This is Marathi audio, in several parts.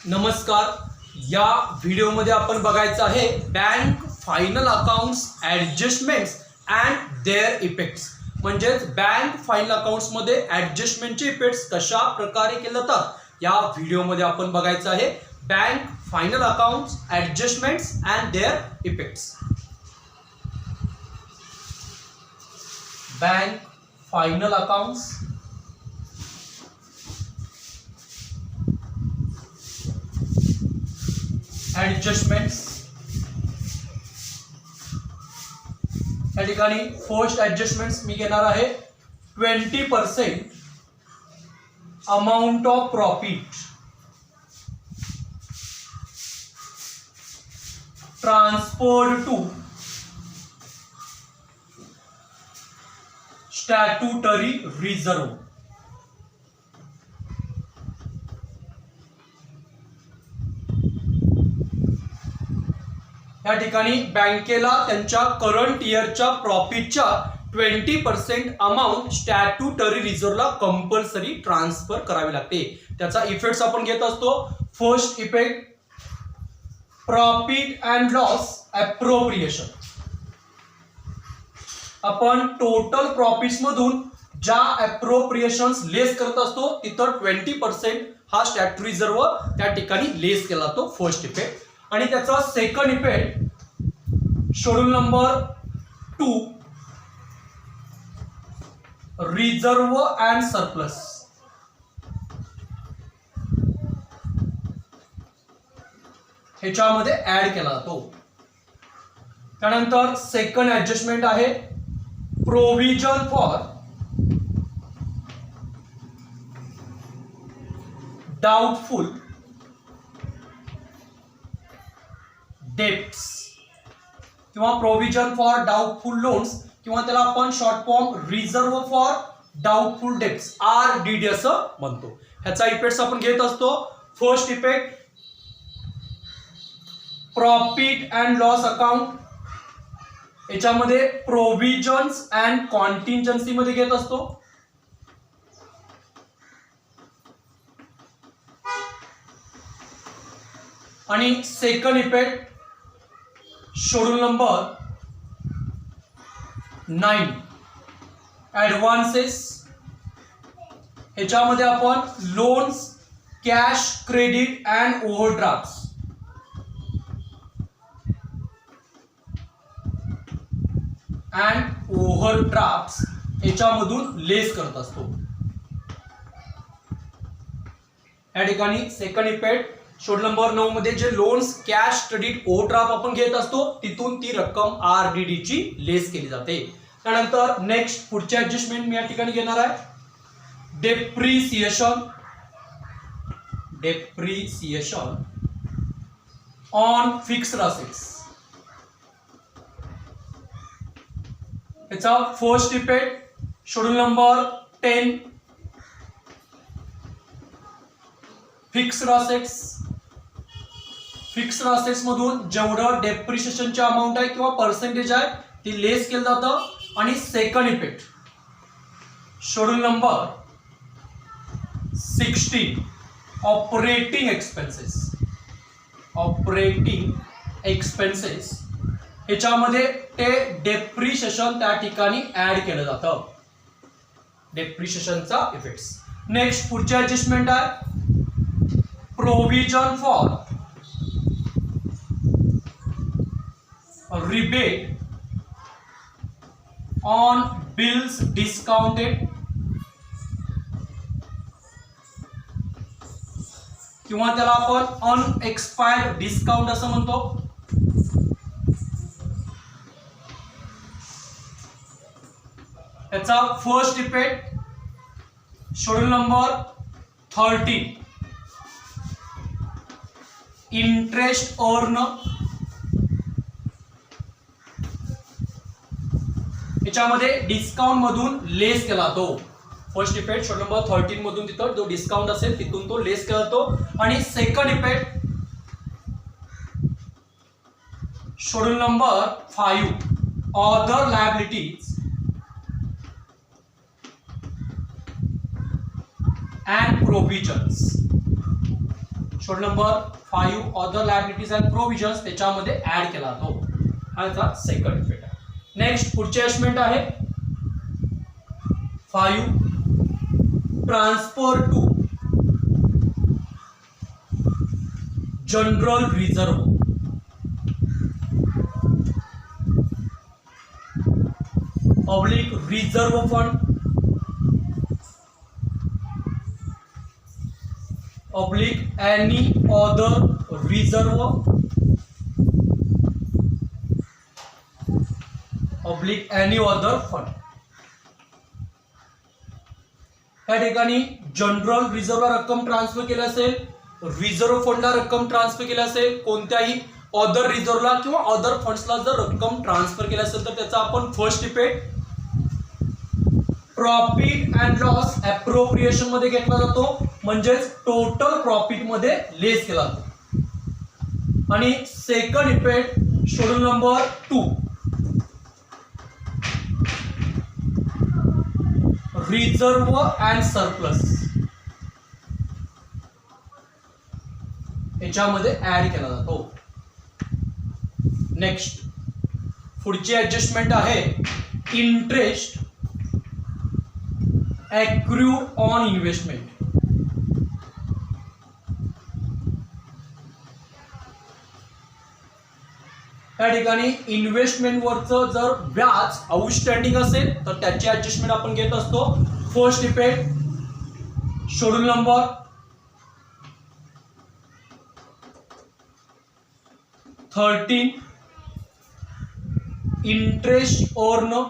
नमस्कार. या व्हिडिओमध्ये आपण बघायचं आहे bank final accounts adjustments and their effects. म्हणजेच बँक फायनल अकाउंट्समध्ये ॲडजस्टमेंटचे इफेक्ट्स कशा प्रकारे केले जातात या व्हिडिओमध्ये आपण बघायचं आहे. Bank final accounts adjustments and their effects. Bank final accounts adjustments. या ठिकाणी फर्स्ट ॲडजस्टमेंट्स मी घेणार आहे 20% amount of profit transferred to statutory reserve. या ठिकाणी बँकेला त्यांच्या करंट इयरच्या प्रॉफिटच्या 20% अमाऊंट स्टॅट्युटरी रिझर्व्हला कंपल्सरी ट्रान्सफर करावी लागते. त्याचा इफेक्ट्स आपण घेत असतो. First effect profit and loss appropriation. आपण टोटल प्रॉफिट्स मधून ज्या अप्रोप्रिएशन्स लेस करत असतो तिथं 20% हा स्टॅट्युटरी रिझर्व्ह त्या ठिकाणी लेस केला जातो. First effect. आणि त्याचा second effect schedule number 2 reserve and surplus. ह्याच्यामध्ये ऍड केला जातो. त्यानंतर सेकंड ऍडजस्टमेंट आहे प्रोव्हिजन फॉर डाउटफुल डेप्ट्स किंवा प्रोव्हिजन फॉर डाउटफुल लोन्स किंवा त्याला आपण short form reserve for doubtful debts RDD असं म्हणतो. ह्याचा इफेक्ट्स आपण घेत असतो. First effect profit and loss account. याच्यामध्ये प्रोव्हिजन्स अँड कॉन्टिंजन्सी मध्ये घेत असतो. आणि second effect schedule number 9 advances. ह्याच्यामध्ये आपण लोन्स, कॅश, क्रेडिट अँड ओव्हरड्राफ्ट्स याच्यामधून लेस करत असतो. या ठिकाणी सेकंड इफेक्ट शेड्यूल नंबर 9 मध्ये जे लोन्स, कॅश, क्रेडिट, ओव्हरड्राफ्ट आपण घेत असतो तिथून ती रक्कम RDD ची लेस केली जाते. त्यानंतर नेक्स्ट पुढचे ऍडजस्टमेंट मी या ठिकाणी घेणार आहे डेप्रिसिएशन. On fixed assets. याचा first effect schedule number 10 fixed assets. Fixed assets मधून जेवढं डेप्रिशिएशनची अमाऊंट आहे किंवा पर्सेंटेज आहे ती लेस केलं जातं. आणि second effect schedule number 16 operating expenses. ह्याच्यामध्ये ते डेप्रिशिएशन त्या ठिकाणी ऍड केलं जातं. डेप्रिशिएशनचा इफेक्ट्स. नेक्स्ट पुढचे ऍडजस्टमेंट आहे provision for rebate on bills discounted किंवा त्याला आपण अनएक्सपायर्ड डिस्काउंट असं म्हणतो. याचा first effect schedule number 13 interest earn. याच्यामध्ये डिस्काउंट मधून लेस केला जातो. फर्स्ट इफेक्ट शेड्यूल नंबर 13 मधून तिथं जो डिस्काउंट असेल तिथून तो लेस केला जातो. आणि second effect schedule number 5 other liabilities and provisions. Schedule number 5 other liabilities and provisions त्याच्यामध्ये ऍड केला जातो. हा याचा सेकंड इफेक्ट आहे. नेक्स्ट पुढचे अजमेंट आहे 5 transfer to general reserve. Public reserve fund, public any other reserve, public any other fund. या ठिकाणी जनरल रिझर्व्हला रक्कम ट्रान्सफर केली असेल, रिझर्व्ह फंडला रक्कम ट्रान्सफर केली असेल, कोणत्याही अदर रिझर्व्हला किंवा अदर फंड्सला जर रक्कम ट्रान्सफर केली असेल तर त्याचा आपण first effect profit and loss appropriation मध्ये घेतला जातो, म्हणजेच टोटल प्रॉफिट मध्ये लेस केला जातो. आणि second effect schedule number 2 reserve and surplus याच्यामध्ये ऍड केला जातो. नेक्स्ट पुढची ऍडजस्टमेंट आहे इंटरेस्ट accrued on investment. या ठिकाणी इन्व्हेस्टमेंट वरचं जर व्याज आउटस्टँडिंग असेल तर त्याची ऍडजस्टमेंट आपण घेत असतो. First effect schedule number 13 interest earn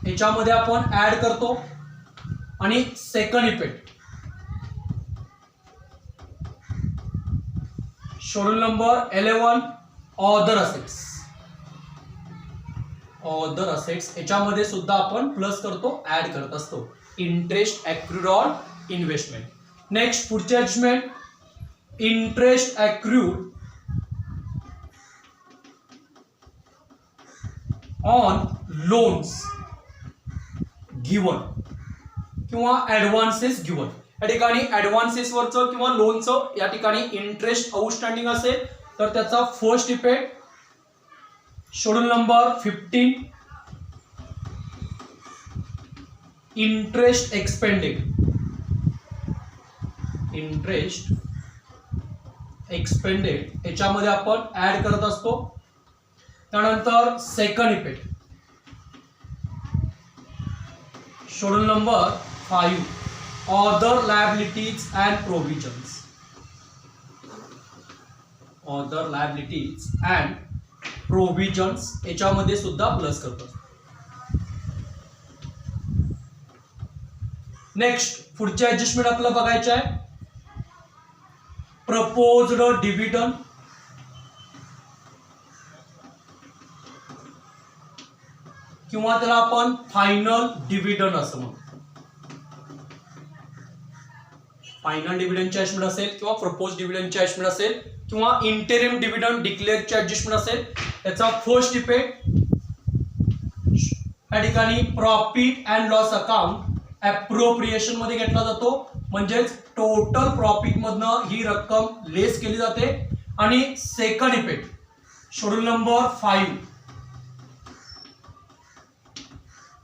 याच्यामध्ये आपण ऍड करतो. आणि second effect schedule number 11 other assets. Other assets याच्यामध्ये सुद्धा आपण प्लस करतो, ऍड करत असतो. Interest accrued on investment. Next पुढचे adjustment interest accrued on loans given किंवा ऍडव्हान्सेस गिवन. या ठिकाणी ऍडव्हान्सेस वरचं किंवा लोनचं या ठिकाणी इंटरेस्ट आउटस्टँडिंग असेल तर त्याचा first effect schedule number 15 interest expanded. Interest expanded याच्यामध्ये आपण ऍड करत असतो. त्यानंतर second effect schedule number 5 other liabilities and provisions. Other liabilities and provisions याच्यामध्ये सुद्धा प्लस करतो. नेक्स्ट पुढचे ऍडजस्टमेंट आपल्याला बघायचे आहे प्रपोज्ड डिव्हिडंड. किंवा त्याला आपण फायनल डिव्हिडंड असं म्हणतो. फायनल डिव्हिडंडची ऍडजस्टमेंट असेल किंवा प्रपोज डिव्हिडंडची ऍडजस्टमेंट असेल किंवा इंटरिम डिव्हिडंड डिक्लेअरची ऍडजस्टमेंट असेल त्याचा फर्स्ट इफेक्ट या ठिकाणी profit and loss account appropriation मध्ये घेतला जातो, म्हणजेच टोटल प्रॉफिट मधनं ही रक्कम लेस केली जाते. आणि second effect schedule number 5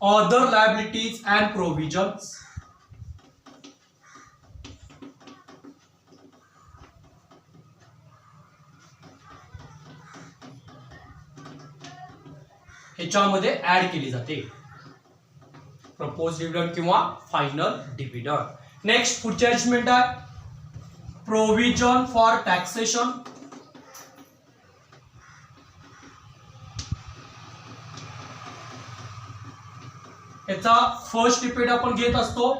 other liabilities and provisions. ह्याच्यामध्ये ऍड केली जाते प्रपोज डिव्हिडंड किंवा फायनल डिव्हिडंड. नेक्स्ट पुढचे ऍडजस्टमेंट आहे प्रोव्हिजन फॉर टॅक्सेशन. याचा फर्स्ट इफेक्ट आपण घेत असतो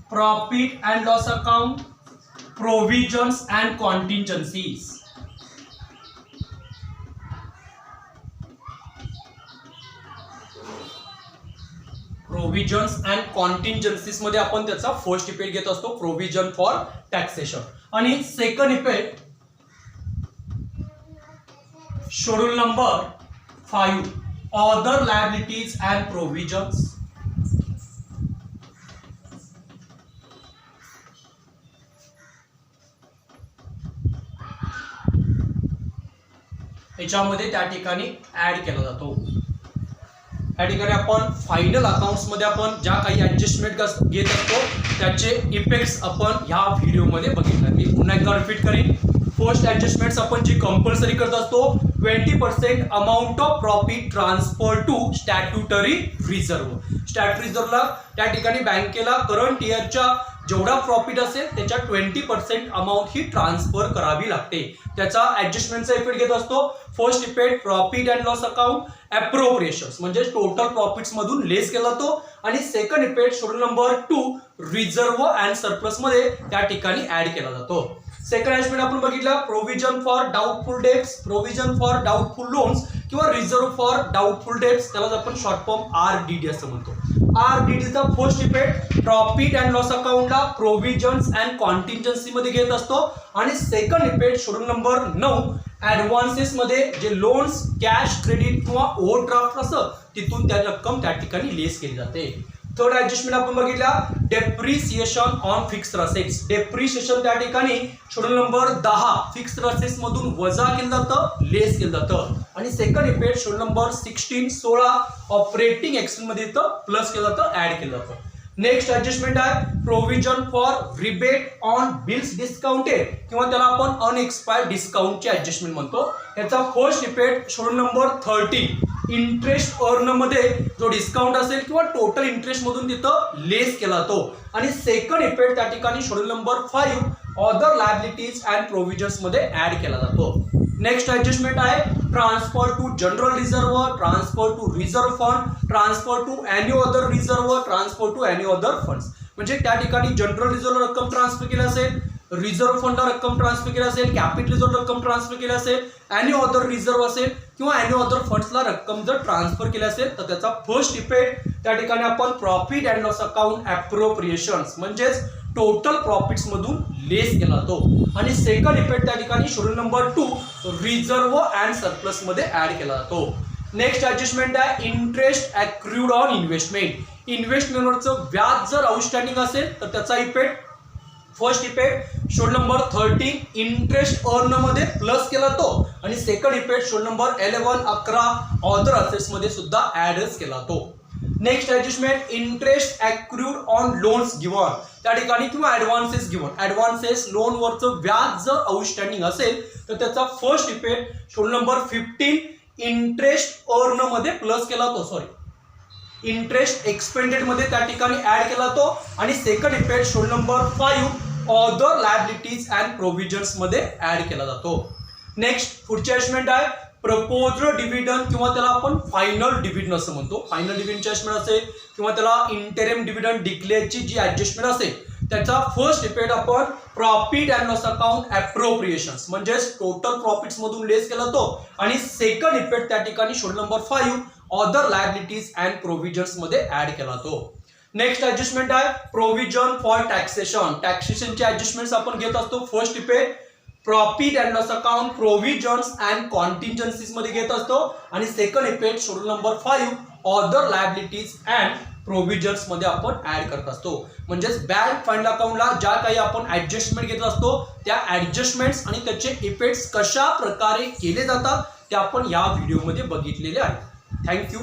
profit and loss account provisions and contingencies. Provisions and contingencies मध्ये आपण त्याचा फर्स्ट इफेक्ट घेत असतो प्रोव्हिजन फॉर टॅक्सेशन. आणि second effect schedule number 5 other liabilities and provisions. याच्यामध्ये त्या ठिकाणी ऍड केला जातो। या ठिकाणी आपण फायनल अकाउंट्स मध्ये आपण ज्या काही ऍडजस्टमेंट घेत असतो त्याचे इफेक्ट्स आपण ह्या व्हिडिओमध्ये बघितले। मी पुन्हा एकदा रिपीट करीन। फर्स्ट ऍडजस्टमेंट्स आपण जी कंपल्सरी करत असतो 20% amount of profit transfer to statutory reserve. Statutory रिझर्व्हला त्या ठिकाणी बँकेला करंट इयरच्या जेवढा प्रॉफिट असेल त्याच्या 20% अमाउंट ही ट्रान्सफर करावी लागते। त्याचा ऍडजस्टमेंटचा इफेक्ट घेत असतो। First effect profit and loss account appropriations म्हणजे टोटल प्रॉफिट्स मधून लेस केला जातो। आणि second effect schedule number 2 reserve and surplus मध्ये त्या ठिकाणी ऍड केला जातो। सेकंड ऍडजस्टमेंट आपण बघितला provision for doubtful debts, provision for doubtful loans किंवा रिझर्व्ह फॉर डाऊटफुल डेट्स, त्याला आपण शॉर्ट फॉर्म आरडीडी असं म्हणतो। आरडीडीचा first effect profit and loss अकाउंटला प्रोव्हिजन्स अँड कॉन्टिंजन्सी मध्ये घेत असतो। आणि second effect schedule number 9 advances मध्ये जे लोन्स कॅश क्रेडिट किंवा ओव्हरड्राफ्ट असं तिथून त्या रक्कम त्या ठिकाणी लेस केली जाते। थर्ड ऍडजस्टमेंट आपण बघितला depreciation on fixed assets. Depreciation त्या ठिकाणी शेड्यूल नंबर 10 फिक्स्ड असेट्स मधून वजा केलं जातं, लेस केलं जातं। आणि second effect schedule number 16 operating expense मध्ये इथं प्लस केलं जातं, ऍड केलं जातं। नेक्स्ट ऍडजस्टमेंट आहे provision for rebate on bills discounted किंवा त्याला आपण अनएक्सपायर्ड डिस्काउंटचे ऍडजस्टमेंट म्हणतो। याचा first effect schedule number 30 interest earn मध्ये जो डिस्काउंट असेल किंवा टोटल इंटरेस्ट मधून तिथं लेस केला जातो। आणि सेकंड इफेक्ट त्या ठिकाणी schedule number 5 other liabilities and provisions मध्ये ऍड केला जातो। नेक्स्ट ऍडजस्टमेंट आहे transfer to general reserve, transfer to reserve fund, transfer to any other reserve, transfer to any other funds. म्हणजे त्या ठिकाणी जनरल रिझर्व्ह रक्कम ट्रान्सफर केली असेल, रिझर्व्ह फंडला रक्कम ट्रान्सफर केली असेल, कॅपिटल रिझर्व्ह रक्कम ट्रान्सफर केली असेल, एनी अदर रिझर्व्ह असेल किंवा एनी अदर फंड्सला रक्कम जर ट्रान्सफर केली असेल तर त्याचा फर्स्ट इफेक्ट त्या ठिकाणी आपण प्रॉफिट अँड लॉस अकाउंट अप्रोप्रिएशन्स म्हणजेच टोटल प्रॉफिट्स मधून लेस केला जातो। आणि सेकंड इफेक्ट त्या ठिकाणी schedule number 2 reserve and surplus मध्ये ऍड केला जातो। नेक्स्ट ऍडजस्टमेंट आहे इंटरेस्ट अक्रूड ऑन इन्व्हेस्टमेंट। इन्व्हेस्टमेंटवरचं व्याज जर आउटस्टँडिंग असेल तर त्याचा effect first effect schedule number 13 interest earn मध्ये प्लस केला जातो। आणि second effect schedule number 11 other assets मध्ये सुद्धा ऍडच केला जातो। Next adjustment interest accrued on loans given त्या ठिकाणी किंवा ऍडव्हान्सेस गिव्हन, ऍडव्हान्सेस लोन वरचं व्याज जर आउटस्टँडिंग असेल तर त्याचा first effect schedule number 15 interest earn मध्ये प्लस केला जातो, इंटरेस्ट एक्सपेंडेड मध्ये त्या ठिकाणी ऍड केला जातो। आणि second effect schedule number 5 other liabilities and provisions मध्ये ऍड केला जातो। नेक्स्ट पुढची ऍडजस्टमेंट आहे प्रपोज्ड डिव्हिडंड किंवा त्याला आपण फायनल डिव्हिडंड असं म्हणतो। फायनल डिव्हिडंडची ऍडजस्टमेंट असेल किंवा त्याला इंटरिम डिव्हिडंड डिक्लेअरची जी ऍडजस्टमेंट असेल त्याचा फर्स्ट इफेक्ट आपण प्रॉफिट अँड लॉस अकाउंट अप्रोप्रिएशन्स म्हणजेच टोटल प्रॉफिट्स मधून लेस केला जातो। आणि सेकंड इफेक्ट त्या ठिकाणी schedule number 5 other liabilities and provisions मध्ये ऍड केला जातो। नेक्स्ट ऍडजस्टमेंट आहे प्रोव्हिजन फॉर टॅक्सेशन। टॅक्सेशनचे ऍडजस्टमेंट्स आपण घेत असतो। First effect profit and loss account provisions and contingencies मध्ये घेत असतो। आणि second effect schedule number 5 other liabilities and provisions मध्ये आपण ऍड करत असतो। म्हणजेच बँक फायनल अकाउंटला ज्या काही आपण ऍडजस्टमेंट घेत असतो त्या ऍडजस्टमेंट्स आणि त्याचे इफेक्ट्स कशा प्रकारे केले जातात ते आपण या व्हिडिओमध्ये बघितलेले आहेत। थँक्यू।